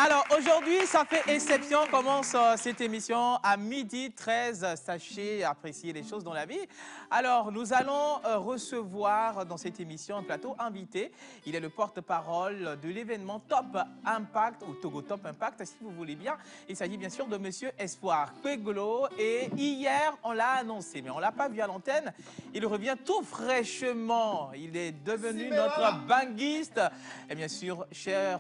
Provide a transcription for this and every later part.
Alors aujourd'hui, ça fait exception. On commence cette émission à 12h13. Sachez apprécier les choses dans la vie. Alors nous allons recevoir dans cette émission un plateau invité. Il est le porte-parole de l'événement Top Impact ou Togo Top Impact, si vous voulez bien. Il s'agit bien sûr de Monsieur Espoir Kweglo. Et hier, on l'a annoncé, mais on ne l'a pas vu à l'antenne. Il revient tout fraîchement. Il est devenu notre banguiste. Et bien sûr, cher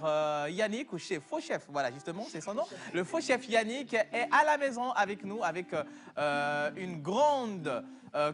Yannick, ou faux chef, voilà, justement, c'est son nom. Le faux chef Yannick est à la maison avec nous, avec une grande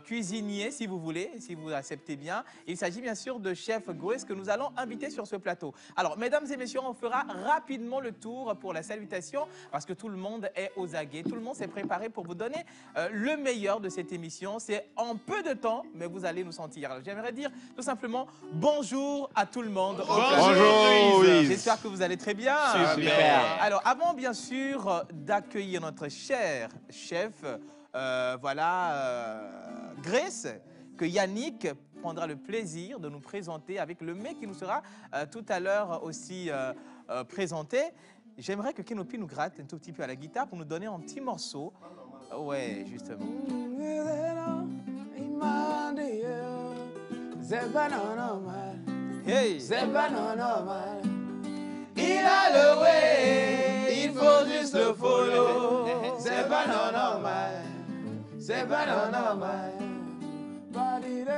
cuisinier, si vous voulez, si vous acceptez bien. Il s'agit bien sûr de chef Grace que nous allons inviter sur ce plateau. Alors, mesdames et messieurs, on fera rapidement le tour pour la salutation parce que tout le monde est aux aguets. Tout le monde s'est préparé pour vous donner le meilleur de cette émission. C'est en peu de temps, mais vous allez nous sentir. Alors, j'aimerais dire tout simplement bonjour à tout le monde. Bonjour. J'espère que vous allez très bien. Super. Alors, avant bien sûr d'accueillir notre cher chef, Grace, que Yannick prendra le plaisir de nous présenter avec le mets qui nous sera tout à l'heure aussi présenté. J'aimerais que Kenopi nous gratte un tout petit peu à la guitare pour nous donner un petit morceau. Ouais, justement. Hey! Il a le way, il faut juste le follow. C'est pas normal, c'est pas normal.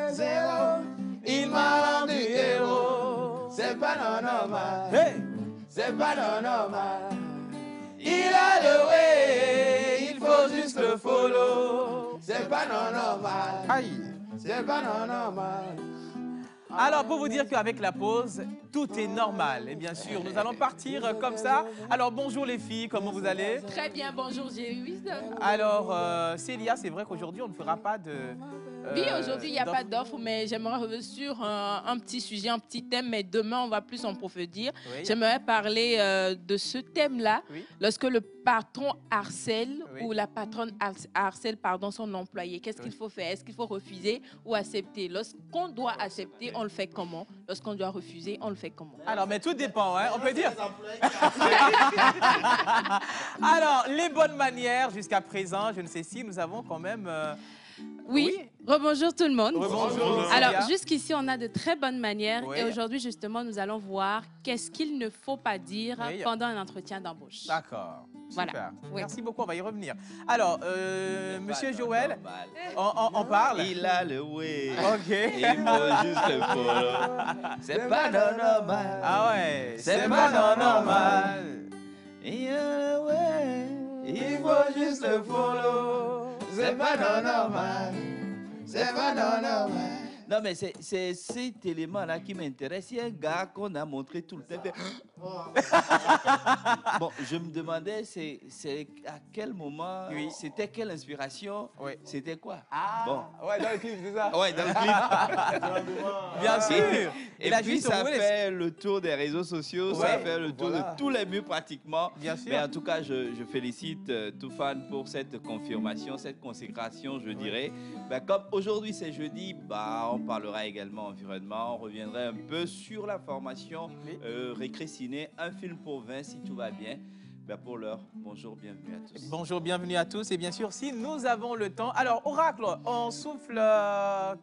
Zéro, il m'a rendu héros. C'est pas normal, hey! C'est pas normal. Il a le way, il faut juste le follow. C'est pas normal, aïe, c'est pas normal. Alors, pour vous dire qu'avec la pause, tout est normal. Et bien sûr, nous allons partir comme ça. Alors, bonjour les filles, comment vous allez? Très bien, bonjour Jéruis. Alors, Célia, c'est vrai qu'aujourd'hui, on ne fera pas de... Oui, aujourd'hui, il n'y a pas d'offre, mais j'aimerais revenir sur un petit sujet, un petit thème, mais demain, on va plus en approfondir. Oui. J'aimerais parler de ce thème-là, Oui. lorsque le patron harcèle Oui. ou la patronne harcèle son employé. Qu'est-ce qu'il faut faire? Est-ce qu'il faut refuser ou accepter? Lorsqu'on doit accepter, on le fait comment? Lorsqu'on doit refuser, on le fait comment? Alors, mais tout dépend, hein, on peut dire. Alors, les bonnes manières, jusqu'à présent, je ne sais si nous avons quand même... Oui, rebonjour tout le monde. Rebonjour. Alors, jusqu'ici, on a de très bonnes manières. Oui. Et aujourd'hui, justement, nous allons voir qu'est-ce qu'il ne faut pas dire Oui. pendant un entretien d'embauche. D'accord. Voilà. Super. Oui. Merci beaucoup, on va y revenir. Alors, monsieur Joël, on parle. Il a le way. Ok. Il faut juste le follow. C'est pas normal. Ah ouais, C'est pas normal. Il a le way. Il faut juste le follow. C'est pas normal. C'est pas normal. Non, mais c'est cet élément-là qui m'intéresse. Il y a un gars qu'on a montré tout le temps. Bon, je me demandais, c'est à quel moment, Oui. c'était quelle inspiration, Oui. c'était quoi? Ah, Bon. ouais, dans le clip, c'est ça? Ouais, dans le clip. Bien sûr. Et Il a puis, juste ça roulé. fait le tour des réseaux sociaux, Ouais, ça fait le tour voilà. de tous les murs pratiquement. Bien sûr. Mais en tout cas, je félicite Toufan pour cette confirmation, cette consécration, je dirais. Ben, comme aujourd'hui, c'est jeudi, bah, on parlera également environnement, on reviendrait un peu sur la formation Oui. Récré-Ciné, un film pour 20 si tout va bien. Ben, pour l'heure, bonjour, bienvenue à tous. Bonjour, bienvenue à tous. Et bien sûr, si nous avons le temps. Alors, Oracle, on souffle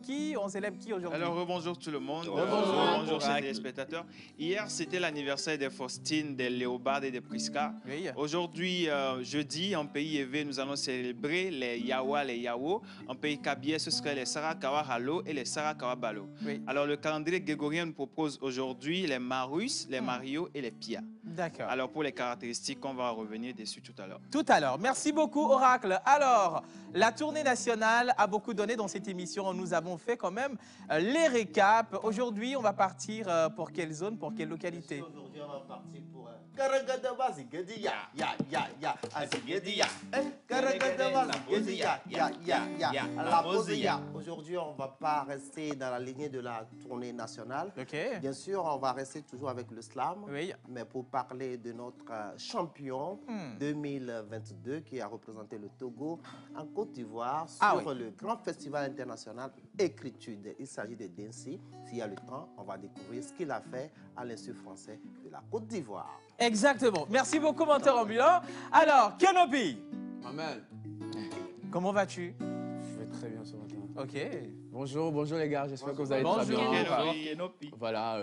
qui? On célèbre qui aujourd'hui? Alors, rebonjour tout le monde. Rebonjour. Bonjour chers Oracle. téléspectateurs. Hier, c'était l'anniversaire des Faustine, des Léopard et des Prisca. Oui. Aujourd'hui, jeudi, en pays élevé, nous allons célébrer les Yawa, les Yawo. En pays Kabylie, ce serait les Sarakawa Halo et les Sarakawa Balo. Oui. Alors, le calendrier grégorien nous propose aujourd'hui les Marus, les Mario et les Pia. D'accord. Alors, pour les caractéristiques, on va revenir dessus tout à l'heure. Tout à l'heure. Merci beaucoup, Oracle. Alors, la tournée nationale a beaucoup donné dans cette émission. Nous avons fait quand même les récaps. Aujourd'hui, on va partir pour quelle zone, pour quelle localité? Aujourd'hui, on va partir pour Karagadaba Zigedia, Azigedia, Karagadaba Zigedia, la Posia. Aujourd'hui, on ne va pas rester dans la lignée de la tournée nationale. Ok. Bien sûr, on va rester toujours avec le slam, Oui. mais pour parler de notre champion 2022 qui a représenté le Togo en Côte d'Ivoire sur le grand festival international Écritude. Il s'agit de Densi. S'il y a le temps, on va découvrir ce qu'il a fait à l'Institut français de la Côte d'Ivoire. Exactement. Merci beaucoup, menteur ambulant. Alors, Kenobi, Amen. comment vas-tu? Je vais très bien ce matin. Ok. Bonjour les gars, j'espère que vous allez Bonjour. très bien. Kenobi. Voilà,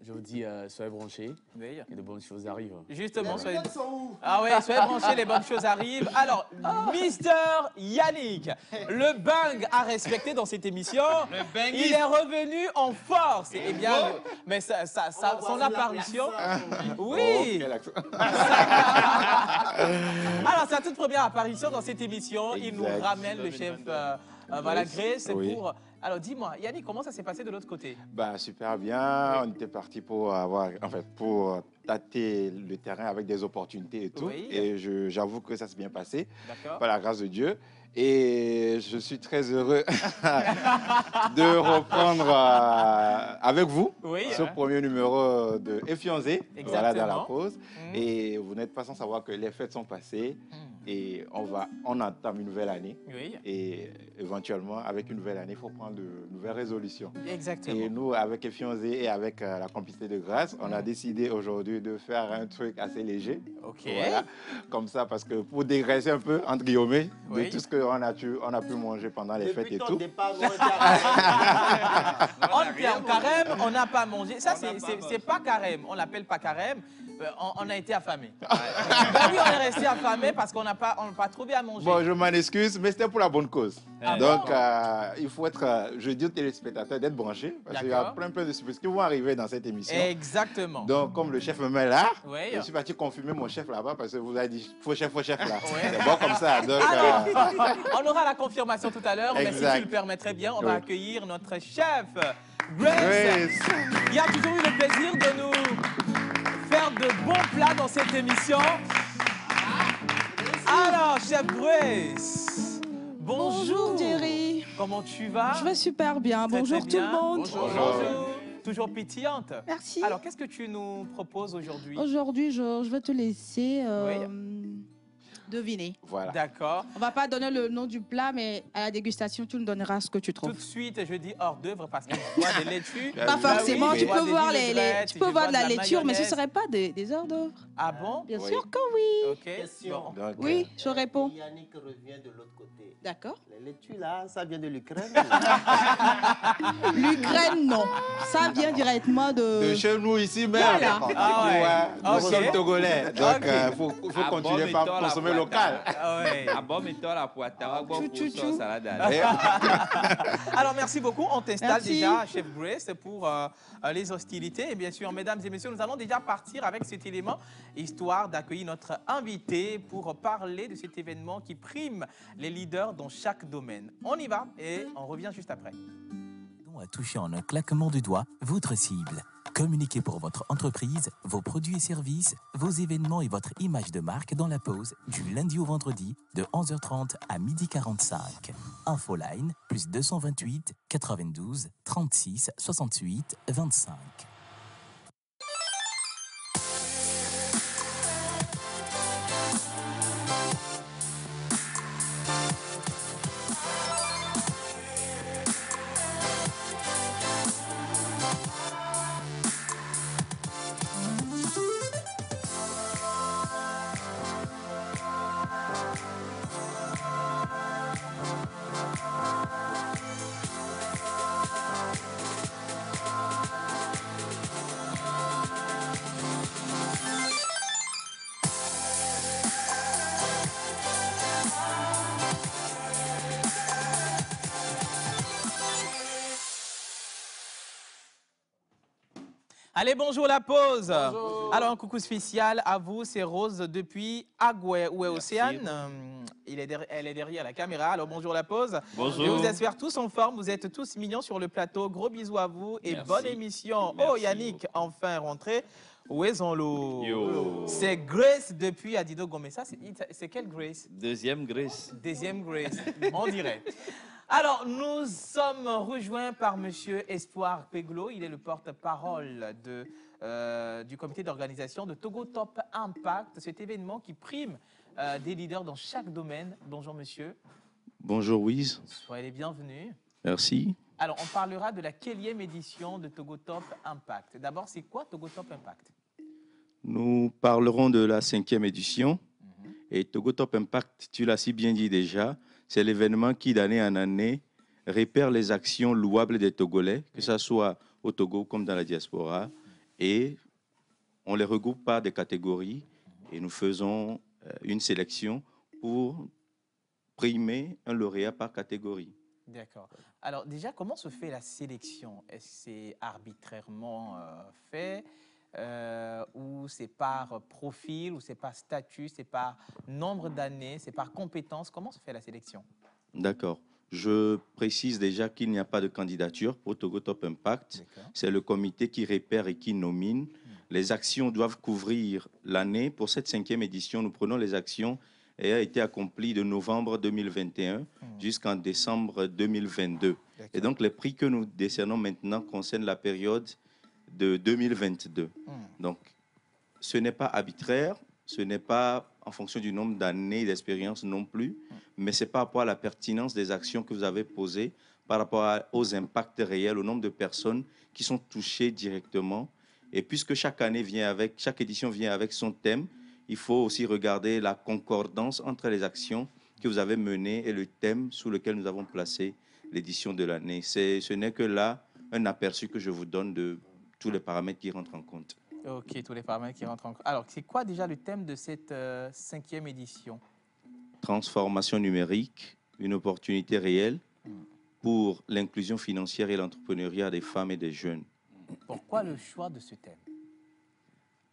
je vous dis, soyez branchés Oui. et de bonnes choses arrivent. Justement, Les soyez... billets sont où? Ah ouais, soyez branchés, les bonnes choses arrivent. Alors, Mister Yannick, le bang à respecter dans cette émission. Il est revenu en force. Eh bien, mais son apparition... Oui. Alors, sa toute première apparition dans cette émission, il nous Exact. ramène le chef voilà, Grace Oui. pour... Alors, dis-moi, Yannick, comment ça s'est passé de l'autre côté? Bah, super bien. On était parti pour pour tâter le terrain avec des opportunités et tout. Oui. Et j'avoue que ça s'est bien passé, D'accord. par la grâce de Dieu. Et je suis très heureux de reprendre avec vous Oui. ce premier numéro de Effianzé, voilà, dans la Exactement. pause. Mm. Et vous n'êtes pas sans savoir que les fêtes sont passées et on entame une nouvelle année. Oui, Et éventuellement, avec une nouvelle année, il faut prendre de nouvelles résolutions. exactement. Et nous, avec Effianzé et avec la complicité de Grâce, on a décidé aujourd'hui de faire un truc assez léger. Ok. Voilà, comme ça, parce que pour dégraisser un peu, entre guillemets, Oui. de tout ce qu'on a pu manger pendant les fêtes Depuis et ton tout. départ, nous, on était à- On était en carême, on n'a pas mangé. Ça, On n'a pas c'est mangé. pas carême. On l'appelle pas carême. On a été affamés. Ben oui, on est resté affamés parce qu'on n'a pas trouvé à manger. Bon, je m'en excuse, mais c'était pour la bonne cause. Ah Donc, il faut être, je dis aux téléspectateurs d'être branchés, parce qu'il y a D'accord. plein de surprises qui vont arriver dans cette émission. Exactement. Donc, comme le chef me met là, Oui. je suis parti confirmer mon chef là-bas parce que vous avez dit faux chef là. Ouais. C'est bon comme ça. Donc, Alors, on aura la confirmation tout à l'heure, mais si Exact. tu le permets très bien, on va Oui. accueillir notre chef, Grace, Grace. qui a toujours eu le plaisir de nous faire de bons plats dans cette émission. Alors, chef Grace, Bonjour Jerry, comment tu vas? je vais super bien. Très, Bonjour très tout le bien. monde. Bonjour. Toujours pétillante. Merci. Alors, qu'est-ce que tu nous proposes aujourd'hui? Aujourd'hui, je vais te laisser Oui. deviner. voilà. D'accord. On va pas donner le nom du plat, mais à la dégustation, tu nous donneras ce que tu Tout trouves. de suite, je dis hors d'œuvre parce que je vois des laitues. Pas Pas Bah forcément, oui, tu je peux vois voir des les, vinaigrettes, tu peux je voir vois de la de la laitue, mais ce mayonnaise. ne serait pas des hors d'œuvre. Ah bon? Bien Oui. sûr que oui. Ok. Question. Bon. Donc, Oui, je réponds. Yannick revient de l'autre côté. D'accord. Les laitues là, ça vient de l'Ukraine. L'Ukraine, non. Ça vient directement de de... chez nous ici même. Voilà. Ah ouais. Nous Ok. sommes togolais. Donc, Ok. faut Ah, continuer bon, par mettons la consommer poêle. local. Ah ouais. Ah bon, mais toi, la poitada, bon, Chou, pour chou, ça, chou. salade. Et- Alors, merci beaucoup. On t'installe Merci. déjà, Chef Grace, pour les hostilités. Et bien sûr, mesdames et messieurs, nous allons déjà partir avec cet élément, histoire d'accueillir notre invité pour parler de cet événement qui prime les leaders dans chaque domaine. On y va et on revient juste après. À toucher en un claquement de doigts votre cible. Communiquez pour votre entreprise, vos produits et services, vos événements et votre image de marque dans la pause du lundi au vendredi de 11h30 à 12h45. Infoline plus 228 92 36 68 25. Allez, bonjour la pause. Alors, un coucou spécial à vous, c'est Rose depuis Agoué, ou Océane. Elle est derrière la caméra. Alors, bonjour la pause. Bonjour. Je vous espère tous en forme. Vous êtes tous mignons sur le plateau. Gros bisous à vous et Merci. bonne émission. Merci. Oh, Yannick, enfin rentré. Où est son lot? Yo. C'est Grace depuis Adido Gomé. Ça, c'est quelle Grace? Deuxième Grace. Deuxième Grace, on dirait. Alors, nous sommes rejoints par Monsieur Espoir Peglo. Il est le porte-parole du comité d'organisation de Togo Top Impact, cet événement qui prime des leaders dans chaque domaine. Bonjour, monsieur. Bonjour Wiz, Soyez les bienvenus. merci. Alors, on parlera de la quatrième édition de Togo Top Impact. D'abord, c'est quoi Togo Top Impact? Nous parlerons de la 5e édition. Et Togo Top Impact, tu l'as si bien dit déjà, c'est l'événement qui, d'année en année, répère les actions louables des Togolais, que ce soit au Togo comme dans la diaspora. Et on les regroupe par des catégories et nous faisons une sélection pour primer un lauréat par catégorie. D'accord. Alors déjà, comment se fait la sélection? Est-ce que c'est arbitrairement fait ou c'est par profil, ou c'est par statut, c'est par nombre d'années, c'est par compétence? Comment se fait la sélection? D'accord. Je précise déjà qu'il n'y a pas de candidature pour Togo Top Impact. C'est le comité qui répère et qui nomine. Les actions doivent couvrir l'année. Pour cette 5e édition, nous prenons les actions ayant été accomplies de novembre 2021 jusqu'en décembre 2022. Et donc, les prix que nous décernons maintenant concernent la période de 2022. Donc, ce n'est pas arbitraire, ce n'est pas en fonction du nombre d'années d'expérience non plus, mais c'est par rapport à la pertinence des actions que vous avez posées, par rapport aux impacts réels, au nombre de personnes qui sont touchées directement. Et puisque chaque année vient avec, chaque édition vient avec son thème, il faut aussi regarder la concordance entre les actions que vous avez menées et le thème sous lequel nous avons placé l'édition de l'année. Ce n'est que là un aperçu que je vous donne de tous les paramètres qui rentrent en compte. Ok, tous les paramètres qui rentrent en compte. Alors, c'est quoi déjà le thème de cette 5e édition? Transformation numérique, une opportunité réelle pour l'inclusion financière et l'entrepreneuriat des femmes et des jeunes. Pourquoi le choix de ce thème?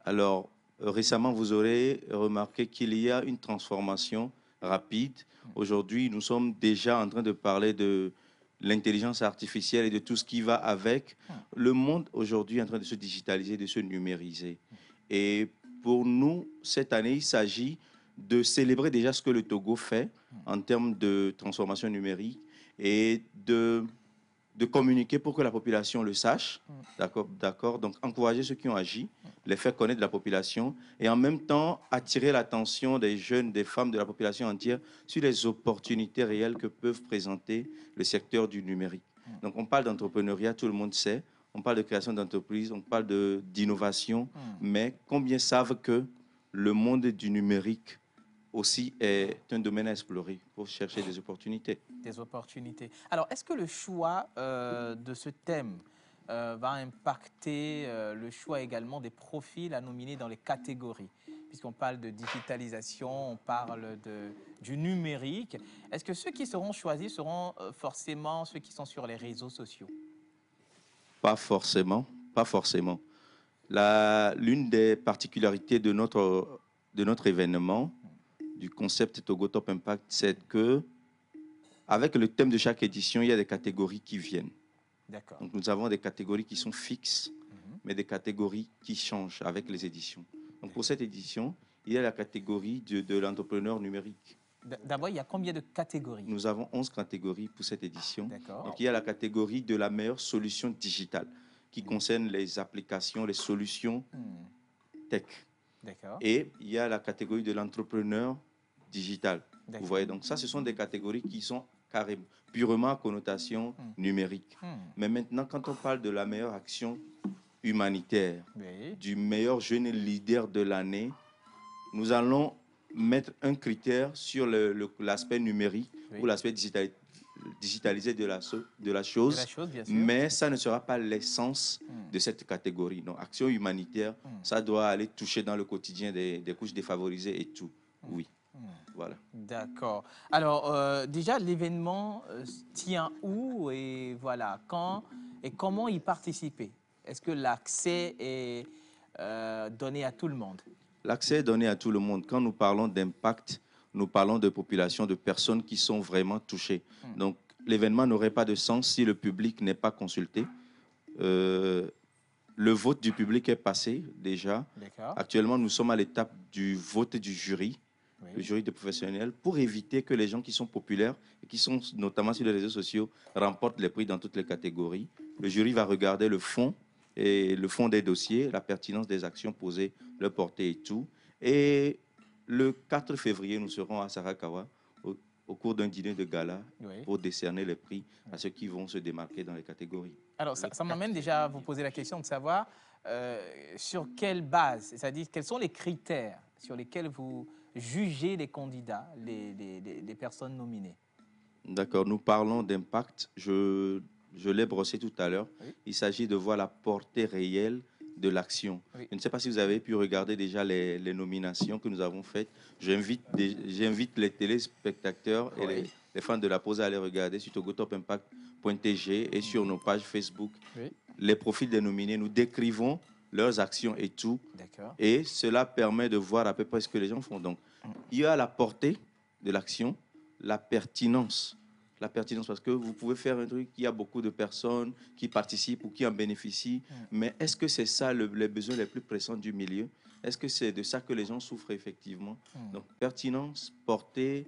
Alors, récemment, vous aurez remarqué qu'il y a une transformation rapide. Aujourd'hui, nous sommes déjà en train de parler de l'intelligence artificielle et de tout ce qui va avec. Le monde aujourd'hui est en train de se digitaliser, de se numériser. Et pour nous, cette année, il s'agit de célébrer déjà ce que le Togo fait en termes de transformation numérique et de communiquer pour que la population le sache. D'accord. Donc, encourager ceux qui ont agi, les faire connaître de la population et en même temps attirer l'attention des jeunes, des femmes, de la population entière sur les opportunités réelles que peuvent présenter le secteur du numérique. Donc, on parle d'entrepreneuriat, tout le monde sait. On parle de création d'entreprises, on parle d'innovation, mais combien savent que le monde du numérique aussi est un domaine à explorer pour chercher des opportunités. Des opportunités. Alors, est-ce que le choix de ce thème va impacter le choix également des profils à nominer dans les catégories? Puisqu'on parle de digitalisation, on parle du numérique. Est-ce que ceux qui seront choisis seront forcément ceux qui sont sur les réseaux sociaux? Pas forcément, pas forcément. L'une des particularités de notre événement, du concept Togo Top Impact, c'est que avec le thème de chaque édition, il y a des catégories qui viennent. Donc nous avons des catégories qui sont fixes, mais des catégories qui changent avec les éditions. Donc pour cette édition, il y a la catégorie de l'entrepreneur numérique. D'abord, il y a combien de catégories? Nous avons 11 catégories pour cette édition. Donc il y a la catégorie de la meilleure solution digitale qui concerne les applications, les solutions tech. Et il y a la catégorie de l'entrepreneur digital. Vous voyez, donc ça, ce sont des catégories qui sont carrément, purement à connotation numérique. Mais maintenant, quand on parle de la meilleure action humanitaire, du meilleur jeune leader de l'année, nous allons mettre un critère sur l'aspect numérique ou l'aspect digitalisé de la chose, mais ça ne sera pas l'essence de cette catégorie. Donc, action humanitaire, ça doit aller toucher dans le quotidien des couches défavorisées et tout. Oui. Voilà. D'accord. Alors, déjà, l'événement tient où et voilà, quand et comment y participer? Est-ce que l'accès est donné à tout le monde? L'accès est donné à tout le monde. Quand nous parlons d'impact, nous parlons de populations, de personnes qui sont vraiment touchées. Donc, l'événement n'aurait pas de sens si le public n'est pas consulté. Le vote du public est passé déjà. Actuellement, nous sommes à l'étape du vote du jury. Le jury de professionnels, pour éviter que les gens qui sont populaires et qui sont notamment sur les réseaux sociaux remportent les prix dans toutes les catégories. Le jury va regarder le fond et le fond des dossiers, la pertinence des actions posées, leur portée et tout. Et le 4 février, nous serons à Sarakawa, au cours d'un dîner de gala Oui. pour décerner les prix à ceux qui vont se démarquer dans les catégories. Alors, ça m'amène déjà à vous poser la question de savoir sur quelle base, c'est-à-dire quels sont les critères sur lesquels vous jugez les candidats, les personnes nominées. D'accord, nous parlons d'impact. Je l'ai brossé tout à l'heure. Oui. Il s'agit de voir la portée réelle de l'action. Oui. Je ne sais pas si vous avez pu regarder déjà les nominations que nous avons faites. J'invite les téléspectateurs et Oui. les fans de la pause à aller regarder sur togotopimpact.tg et sur nos pages Facebook. Oui. Les profils des nominés, nous décrivons leurs actions et tout. D'accord. Et cela permet de voir à peu près ce que les gens font. Donc, il y a la portée de l'action, la pertinence. La pertinence, parce que vous pouvez faire un truc, il y a beaucoup de personnes qui participent ou qui en bénéficient, mais est-ce que c'est ça les besoins les plus pressants du milieu? Est-ce que c'est de ça que les gens souffrent effectivement? Donc, pertinence, portée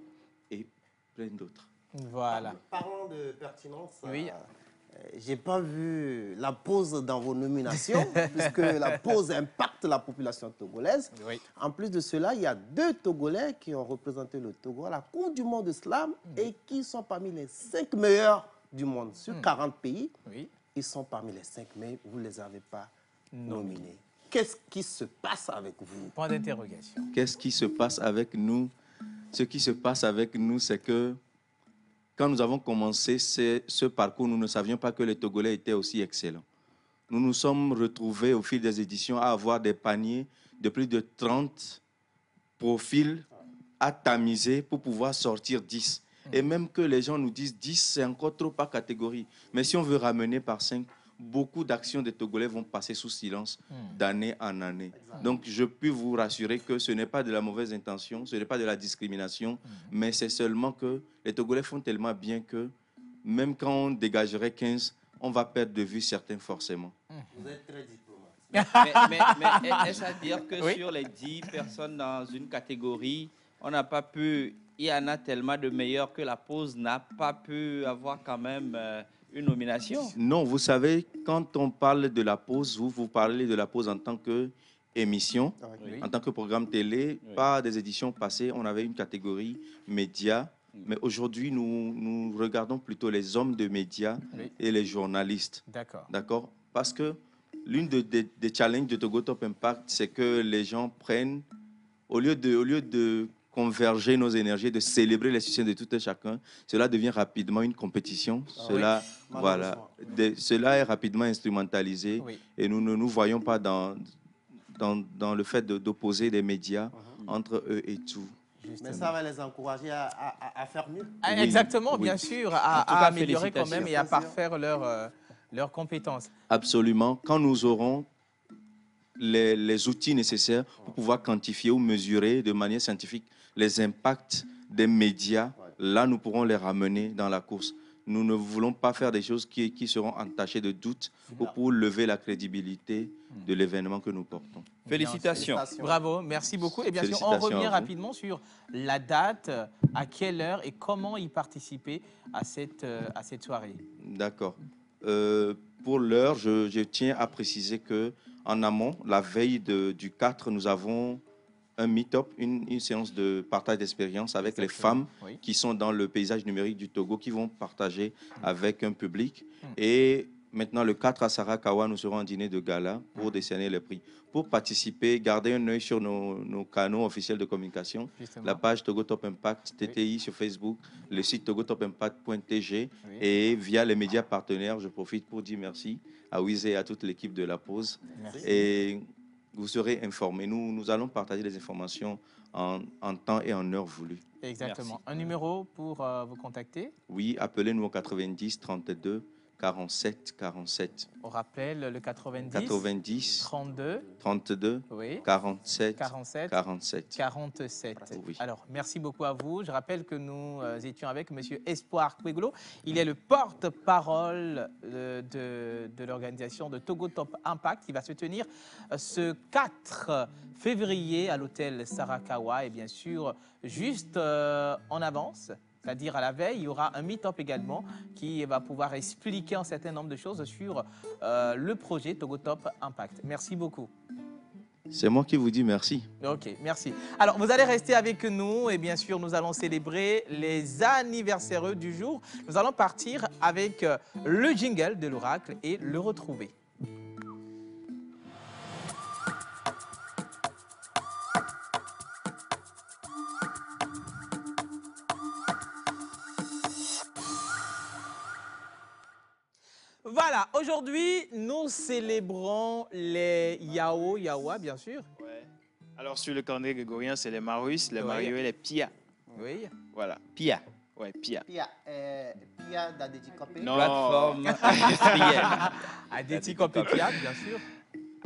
et plein d'autres. Voilà. Parlons de pertinence. Oui. J'ai pas vu la pause dans vos nominations, puisque la pause impacte la population togolaise. Oui. En plus de cela, il y a 2 Togolais qui ont représenté le Togo à la Coupe du monde de slam et qui sont parmi les 5 meilleurs du monde. Sur 40 pays, Oui. ils sont parmi les 5 meilleurs. Vous ne les avez pas nominés. Qu'est-ce qui se passe avec vous? Point d'interrogation. Qu'est-ce qui se passe avec nous? Ce qui se passe avec nous, c'est que quand nous avons commencé ce parcours, nous ne savions pas que les Togolais étaient aussi excellents. Nous nous sommes retrouvés au fil des éditions à avoir des paniers de plus de 30 profils à tamiser pour pouvoir sortir 10. Et même que les gens nous disent 10, c'est encore trop par catégorie. Mais si on veut ramener par 5, beaucoup d'actions des Togolais vont passer sous silence d'année en année. Donc, je peux vous rassurer que ce n'est pas de la mauvaise intention, ce n'est pas de la discrimination, mais c'est seulement que les Togolais font tellement bien que même quand on dégagerait 15, on va perdre de vue certains forcément. Vous êtes très diplomate. Mais est-ce à dire que Oui. sur les 10 personnes dans une catégorie, on n'a pas pu, il y en a tellement de meilleurs que la pause n'a pas pu avoir quand même une nomination? Non, vous savez, quand on parle de la pause, vous parlez de la pause en tant qu'émission, Oui. en tant que programme télé. Par des éditions passées, on avait une catégorie médias, mais aujourd'hui, nous regardons plutôt les hommes de médias Oui. et les journalistes. D'accord. D'accord? Parce que l'une des challenges de Togo Top Impact, c'est que les gens prennent, au lieu de converger nos énergies, de célébrer les succès de tout un chacun, cela devient rapidement une compétition. Cela, oui. voilà, cela est rapidement instrumentalisé Oui. et nous ne nous voyons pas dans le fait d'opposer des médias entre eux et tout. Mais ça va les encourager à faire mieux. Ah, Oui, exactement, oui. bien sûr, En tout à cas, améliorer quand même et à félicitations. parfaire leurs compétences. Absolument. Quand nous aurons les outils nécessaires pour pouvoir quantifier ou mesurer de manière scientifique les impacts des médias, là, nous pourrons les ramener dans la course. Nous ne voulons pas faire des choses qui seront entachées de doutes pour lever la crédibilité de l'événement que nous portons. Félicitations. Bravo, merci beaucoup. Et bien sûr, on Félicitations revient à vous. rapidement sur la date, à quelle heure et comment y participer à cette soirée. D'accord. Pour l'heure, je tiens à préciser que en amont, la veille du 4, nous avons un meet-up, une séance de partage d'expérience avec les femmes Oui. qui sont dans le paysage numérique du Togo, qui vont partager avec un public. Et maintenant, le 4 à Sarakawa, nous serons en dîner de gala pour décerner les prix. Pour participer, gardez un œil sur nos canaux officiels de communication, Justement. la page Togo Top Impact, TTI sur Facebook, le site togotopimpact.tg Oui. et via les médias partenaires. Je profite pour dire merci à Wiz et à toute l'équipe de La Pause. Merci. Et vous serez informés. Nous allons partager les informations en temps et en heure voulue. Exactement. Merci. Un numéro pour vous contacter. Oui, appelez-nous au 90 32 47 47. On rappelle le 90, 90 32, 32 oui, 47 47, 47. 47. Oui. Alors, merci beaucoup à vous. Je rappelle que nous étions avec M. Espoir Kweglo. Il est le porte-parole de l'organisation de Togo Top Impact qui va se tenir ce 4 février à l'hôtel Sarakawa. Et bien sûr, juste en avance, c'est-à-dire à la veille, il y aura un meet-up également qui va pouvoir expliquer un certain nombre de choses sur le projet Togo Top Impact. Merci beaucoup. C'est moi qui vous dis merci. Ok, merci. Alors, vous allez rester avec nous et bien sûr, nous allons célébrer les anniversaires du jour. Nous allons partir avec le jingle de l'oracle et le retrouver. Voilà, aujourd'hui, nous célébrons les Yao, Yawa, bien sûr. Ouais. Alors, sur le calendrier grégorien, c'est les Marus, les Oui. Mario et les Pia. Oui. Voilà. Pia. Ouais, Pia. Pia, Pia d'Adéticopé. Non. Plateforme industrielle. Adeti Kopepia, bien sûr.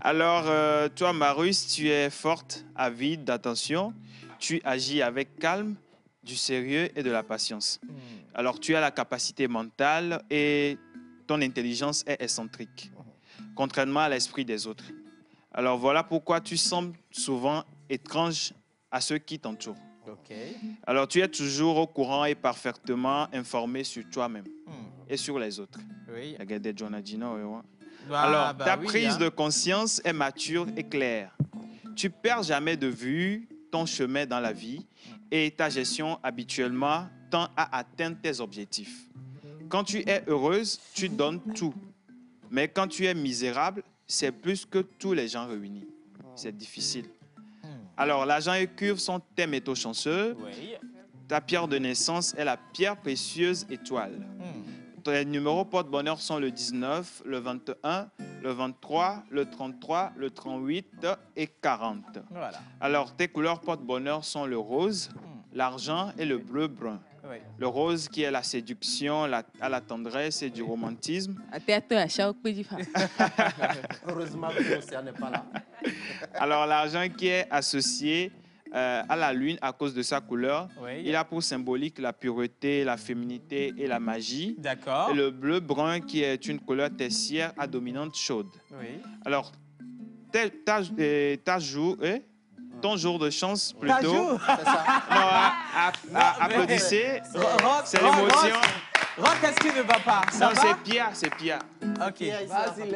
Alors, toi, Marus, tu es forte, avide d'attention. Tu agis avec calme, du sérieux et de la patience. Alors, tu as la capacité mentale et ton intelligence est excentrique, contrairement à l'esprit des autres. Alors, voilà pourquoi tu sembles souvent étrange à ceux qui t'entourent. Ok. Alors, tu es toujours au courant et parfaitement informé sur toi-même et sur les autres. Oui. Regardez, John Gino, ouais. Bah, Alors, bah ta oui, prise hein. de conscience est mature et claire. Tu perds jamais de vue ton chemin dans la vie et ta gestion habituellement tend à atteindre tes objectifs. Quand tu es heureuse, tu donnes tout. Mais quand tu es misérable, c'est plus que tous les gens réunis. C'est difficile. Alors, l'argent et cuivre sont tes métaux chanceux. Oui. Ta pierre de naissance est la pierre précieuse étoile. Tes numéros porte-bonheur sont le 19, le 21, le 23, le 33, le 38 et 40. Voilà. Alors, tes couleurs porte-bonheur sont le rose, l'argent et le bleu-brun. Oui. Le rose qui est la séduction, à la tendresse et du romantisme. Heureusement que l'océan n'est pas là. Alors, l'argent qui est associé à la lune à cause de sa couleur, Oui. il a pour symbolique la pureté, la féminité et la magie. D'accord. Et le bleu-brun qui est une couleur tertiaire à dominante chaude. Oui. Alors, ton jour de chance Ta plutôt. joue. C'est ça. Non, applaudissez. Rock, C'est l'émotion. Rock, qu'est-ce qui ne va pas? Ça Non, va? c'est Pia, c'est Pia. Ok.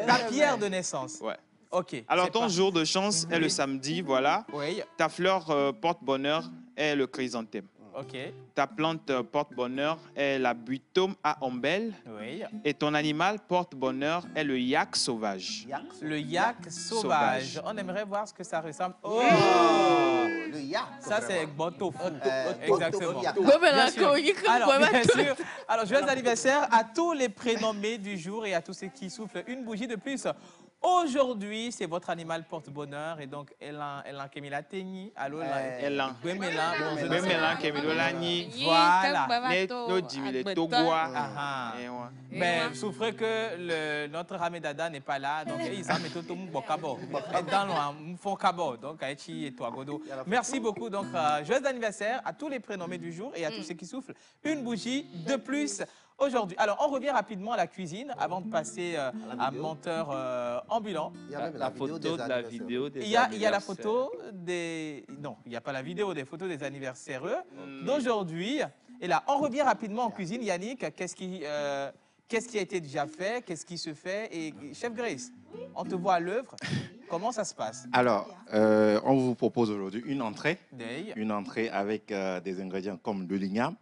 Ta pierre de naissance. Ouais. Ok. Alors, c'est ton pas- jour de chance est le samedi, voilà. Oui. Ta fleur porte-bonheur est le chrysanthème. Ok. Ta plante porte-bonheur est la buitome à ombelle. Oui. Et ton animal porte-bonheur est le yak sauvage. Le yak sauvage. On aimerait voir ce que ça ressemble. Oh! Le yak. Ça, c'est Botofu. Exactement. Exactement. Bien sûr. Alors, bien sûr. Alors, joyeux anniversaire à tous les prénommés du jour et à tous ceux qui soufflent une bougie de plus. Aujourd'hui, c'est votre animal porte-bonheur et donc Elan Kemila Tenyi. Allô, Elan. Gwemela. Gwemela Kemilo Lani. Voilà. Neto Jimile Togoa. Ah, Et ouais. mais souffrez que notre Ramedada n'est pas là, donc ils ont mis tout le monde bokabo. Dans le fond kabo, donc Aïchi et toi Godo. Merci beaucoup, donc joyeux anniversaire à tous les prénommés du jour et à tous ceux qui soufflent une bougie de plus aujourd'hui. Alors on revient rapidement à la cuisine avant de passer à menteur ambulant. Il y a même La photo de la vidéo des Il y a la anniversaires. photo des... Non, il n'y a pas la vidéo des photos des anniversaires d'aujourd'hui. Et là, on revient rapidement en cuisine. Yannick, qu'est-ce qui a été déjà fait? Qu'est-ce qui se fait? Et Chef Grace, on te voit à l'œuvre. Comment ça se passe? Alors, on vous propose aujourd'hui une entrée. Day. Une entrée avec des ingrédients comme de l'igname,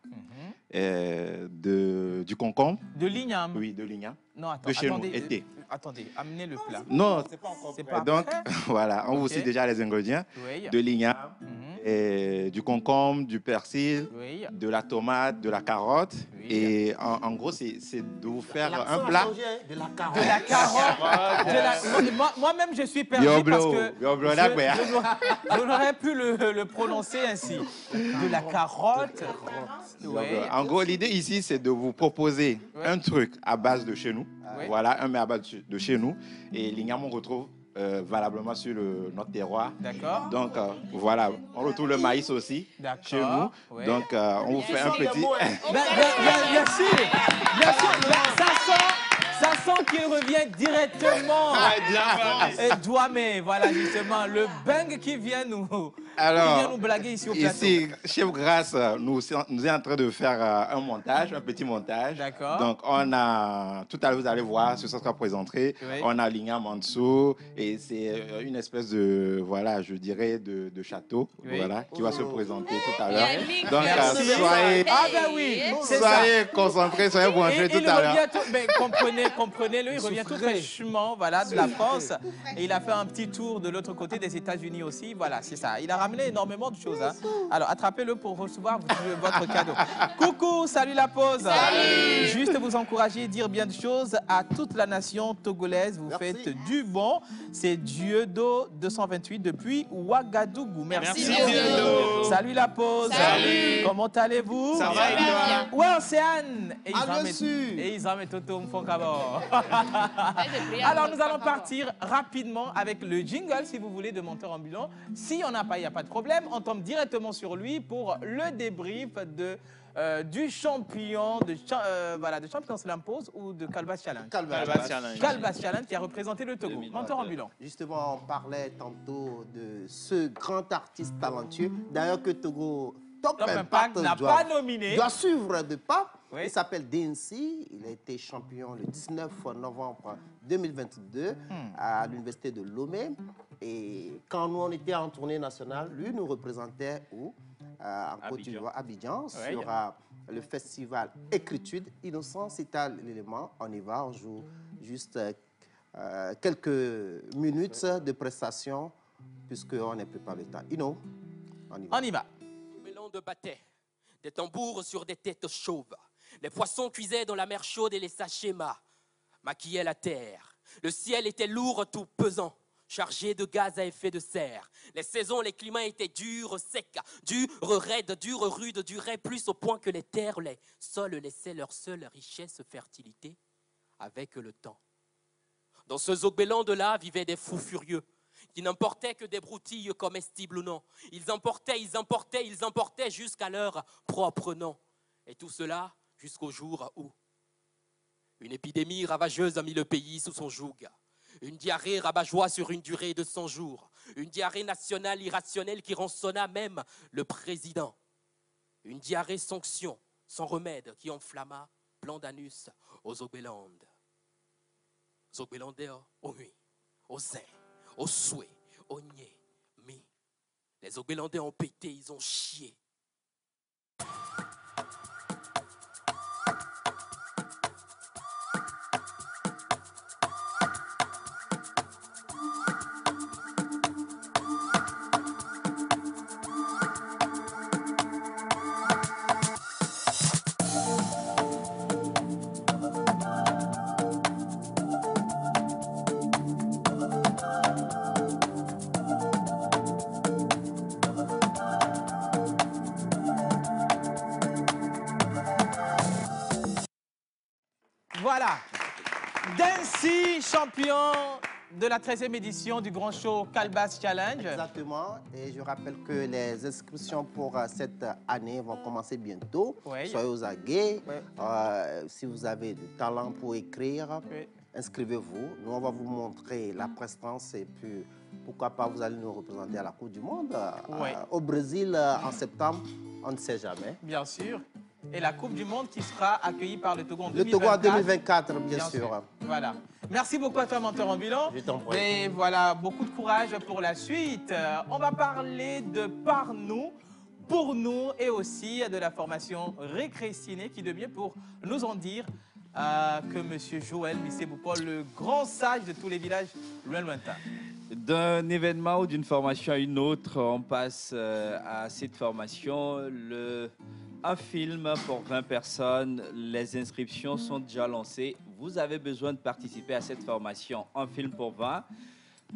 du concombre. De l'igname? Oui, de l'igname. Non, attends, De chez attendez, nous, été. Attendez, amenez le plat. Non, C'est pas donc prêt? voilà, on vous Ok. cite déjà les ingrédients. Oui. De l'igname, et du concombre, du persil, Oui. de la tomate, de la carotte. Oui. Et en gros, c'est de vous faire un L'accent a plat. changé, hein, de la carotte. De la carotte. Moi-même, je suis perdu parce que je n'aurais pu le prononcer ainsi. De la carotte. Oui. En gros, l'idée ici, c'est de vous proposer un truc à base de chez nous. Oui. Voilà, un mets à base de chez nous. Et l'igname, on retrouve valablement sur notre terroir. D'accord. Donc, voilà, on retrouve le maïs aussi D'accord. chez nous. Oui. Donc, on vous fait un petit... Bien sûr, bien sûr. Ça sens qu'il revient directement. Douamé, voilà justement, le bang qui vient nous blaguer ici au plateau. Ici, Chef Grasse nous est en train de faire un montage, un petit montage. D'accord. Donc, on a, tout à l'heure, vous allez voir, ce sera présenté. Oui. On a Lignam en dessous et c'est une espèce de, voilà, je dirais, de château, voilà, qui va se présenter tout à l'heure. Donc, soyez, soyez concentrés, soyez branchés tout à l'heure. Comprenez-le, il revient tout fraîchement, voilà, de la France. Et il a fait un petit tour de l'autre côté des États-Unis aussi. Voilà, c'est ça. Il a ramené énormément de choses. Hein. Alors, attrapez-le pour recevoir votre cadeau. Coucou, salut la pause. Salut. Juste vous encourager, dire bien de choses à toute la nation togolaise. Vous faites du bon. C'est Dieudo 228 depuis Ouagadougou. Merci Dieudo. Salut la pause. Salut. Comment allez-vous? Ça va et toi? Ouais, Océane. Et ils en mettent Toto Mfonkabo. Alors, nous allons partir rapidement avec le jingle, si vous voulez, de Monteur Ambulant. Si on n'a pas, il n'y a pas de problème. On tombe directement sur lui pour le débrief du champion de Champions Slam Pose ou de Calbas Challenge. Calbas Challenge qui a représenté le Togo. Monteur Ambulant. Justement, on parlait tantôt de ce grand artiste talentueux. D'ailleurs, que Togo Top Impact n'a pas nominé. Doit suivre de pas. Oui. Il s'appelle Densi. Il a été champion le 19 novembre 2022 à l'université de Lomé. Et quand nous, on était en tournée nationale, lui nous représentait où en Côte d'Ivoire, Abidjan, sur le festival Écritude. Innocent, c'est à l'élément. On y va, on joue juste quelques minutes de prestation puisqu'on n'est plus par le temps. On y va. Mélange de bâtais, des tambours sur des têtes chauves. Les poissons cuisaient dans la mer chaude et les sachets maquillaient la terre. Le ciel était lourd, tout pesant, chargé de gaz à effet de serre. Les saisons, les climats étaient durs, secs, durs, raides, durs, rudes, duraient plus au point que les terres, les sols laissaient leur seule richesse, fertilité, avec le temps. Dans ce zogbéland de là vivaient des fous furieux qui n'emportaient que des broutilles comestibles ou non. Ils emportaient jusqu'à leur propre nom. Et tout cela jusqu'au jour où une épidémie ravageuse a mis le pays sous son joug. Une diarrhée rabat-joie sur une durée de 100 jours. Une diarrhée nationale irrationnelle qui rançonna même le président. Une diarrhée sanction, sans remède, qui enflamma plan d'anus aux Zogbéland. Zogbélandais au oui, au zin, au souhait, au niais, mi. Les Zogbélandais ont pété, ils ont chié. Voilà. Densi, champion de la 13e édition du grand show Calbas Challenge. Exactement. Et je rappelle que les inscriptions pour cette année vont commencer bientôt. Oui. Soyez aux aguets. Oui. Si vous avez du talent pour écrire, inscrivez-vous. Nous, on va vous montrer la prestance et puis pourquoi pas vous allez nous représenter à la Coupe du Monde. Au Brésil en septembre, on ne sait jamais. Bien sûr. Et la Coupe du Monde qui sera accueillie par le Togo en 2024. Le Togo en 2024, bien sûr. Voilà. Merci beaucoup à toi, Monteur Ambulant. Je t'en prie. Et voilà, beaucoup de courage pour la suite. On va parler de par nous, pour nous et aussi de la formation Récré-Ciné qui devient pour nous en dire que M. Joël Missé-Boupol, le grand sage de tous les villages lointains. D'un événement ou d'une formation à une autre, on passe à cette formation. Un film pour 20 personnes, les inscriptions sont déjà lancées. Vous avez besoin de participer à cette formation. Un film pour 20.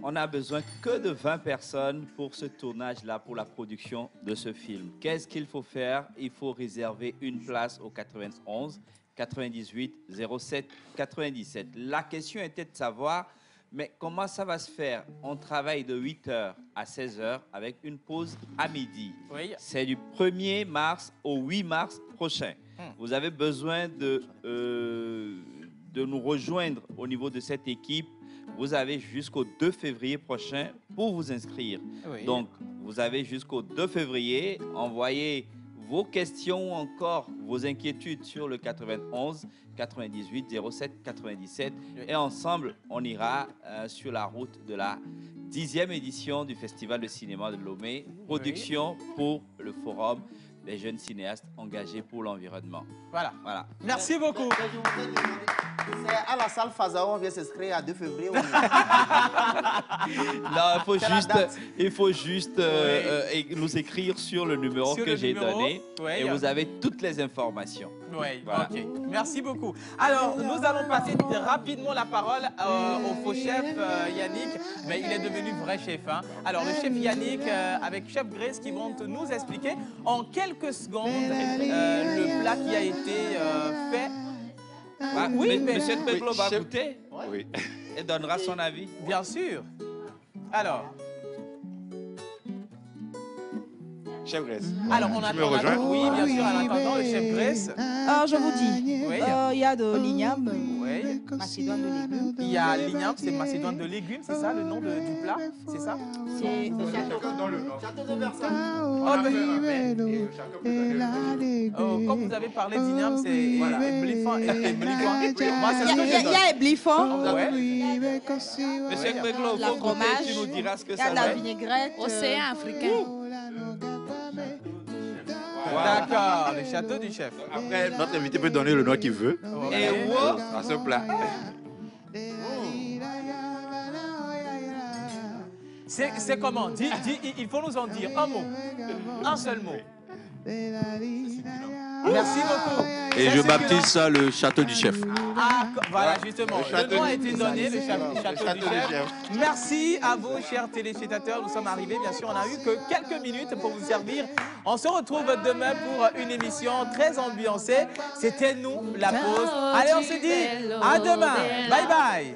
On n'a besoin que de 20 personnes pour ce tournage-là, pour la production de ce film. Qu'est-ce qu'il faut faire? Il faut réserver une place au 91 98 07 97. La question était de savoir, mais comment ça va se faire? On travaille de 8h à 16h avec une pause à midi. Oui. C'est du 1er mars au 8 mars prochain. Vous avez besoin de nous rejoindre au niveau de cette équipe, vous avez jusqu'au 2 février prochain pour vous inscrire. Oui. Donc, vous avez jusqu'au 2 février. Envoyez vos questions ou encore vos inquiétudes sur le 91 98 07 97. Et ensemble, on ira sur la route de la 10e édition du Festival de cinéma de Lomé. Production pour le Forum des jeunes cinéastes engagés pour l'environnement. Voilà. Voilà. Merci beaucoup. C'est à la salle Fazao, on vient s'inscrire à 2 février. Non, il faut juste nous écrire sur le numéro que j'ai donné et vous avez toutes les informations. Oui, voilà. Ok. Merci beaucoup. Alors, nous allons passer rapidement la parole au faux chef Yannick, mais il est devenu vrai chef. Hein. Alors, le chef Yannick avec chef Grace qui vont nous expliquer en quelques secondes le plat qui a été fait. Ah, oui, Monsieur Peglo va goûter et donnera son avis. Bien sûr. Alors. Chef Grace. Alors, on attend. Oui, bien sûr, en attendant le chef Grace. Alors, je vous dis, Oui. il y a de l'igname, Oui. macédoine de légumes. Il y a l'igname, c'est macédoine de légumes, c'est ça le nom du plat? C'est ça? C'est Château de Versailles. Quand vous avez parlé d'igname, c'est bliffant et bliffant. Moi, c'est ce que je Il y a bliffant. Monsieur Peglo, La fromage. tu nous diras ce que Il y a ça de la va. vinaigrette. Océan africain. D'accord, le château du chef. Après, notre invité peut donner le nom qu'il veut Et wow, à ce plat. C'est comment? Il faut nous en dire un mot. Un seul mot. Merci beaucoup. Et je baptise ça le château du chef. Ah, voilà, justement. Le nom a été donné, le château du chef. Merci à vous, chers téléspectateurs. Nous sommes arrivés, bien sûr, on n'a eu que quelques minutes pour vous servir. On se retrouve demain pour une émission très ambiancée. C'était nous, la pause. Allez, on se dit à demain. Bye bye.